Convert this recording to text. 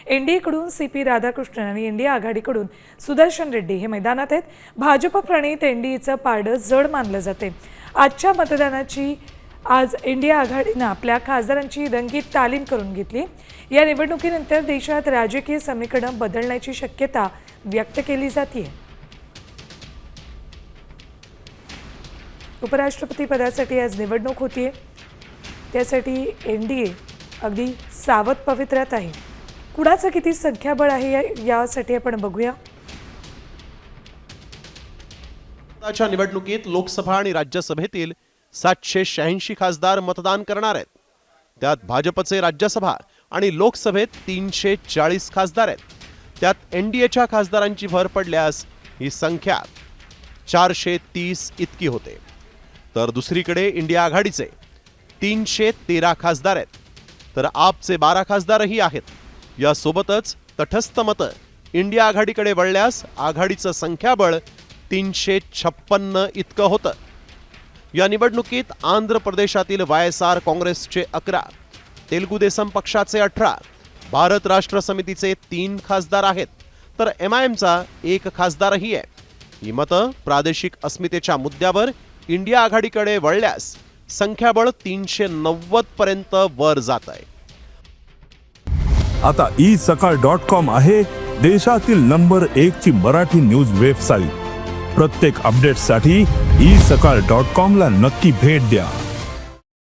एनडीएकडून CP Radhakrishnan आणि India आघाडीकडून सुदर्शन रेड्डी हे मैदानात आहेत. भाजप प्रणित एनडीएचं पारडं जड मानलं जाते. आजच्या मतदानाची आज इंडिया आघाडीनं आपल्या खासदारांची रंगीत तालीम करून घेतली. या निवडणुकीनंतर देशात राजकीय समीकरण बदलण्याची शक्यता व्यक्त केली जाते. उपराष्ट्रपती पदासाठी आज निवडणूक होतीये. त्यासाठी एनडीए अगदी सावध पवित्र्यात आहे. कुणाचं किती संख्याबळ आहे यासाठी आपण बघूया. आजच्या निवडणुकीत लोकसभा आणि राज्यसभेतील 786 खासदार मतदान करणार आहेत. त्यात भाजपचे राज्यसभा आणि लोकसभेत 340 खासदार आहेत. त्यात एनडीएच्या खासदारांची भर पडल्यास ही संख्या 430 इतकी होते. तर दुसरीकडे इंडिया आघाडीचे 313 खासदार आहेत. तर आपचे 12 खासदारही आहेत. यासोबतच तटस्थ मतं इंडिया आघाडीकडे वळल्यास आघाडीचं संख्याबळ 356 इतकं होतं. या निवडणुकीत आंध्र प्रदेशातील YSR काँग्रेसचे 11, तेलुगू देसम पक्षाचे 18, भारत राष्ट्र समितीचे 3 खासदार आहेत. तर MIMचा 1 खासदारही आहे. ही मतं प्रादेशिक अस्मितेच्या मुद्द्यावर इंडिया आघाडीकडे वळल्यास संख्याबळ 390 पर्यंत वर जात आहे. आता isakal.com आहे देशातील नंबर 1 ची मराठी न्यूज वेबसाईट. प्रत्येक अपडेटसाठी isakal.com ला नक्की भेट द्या.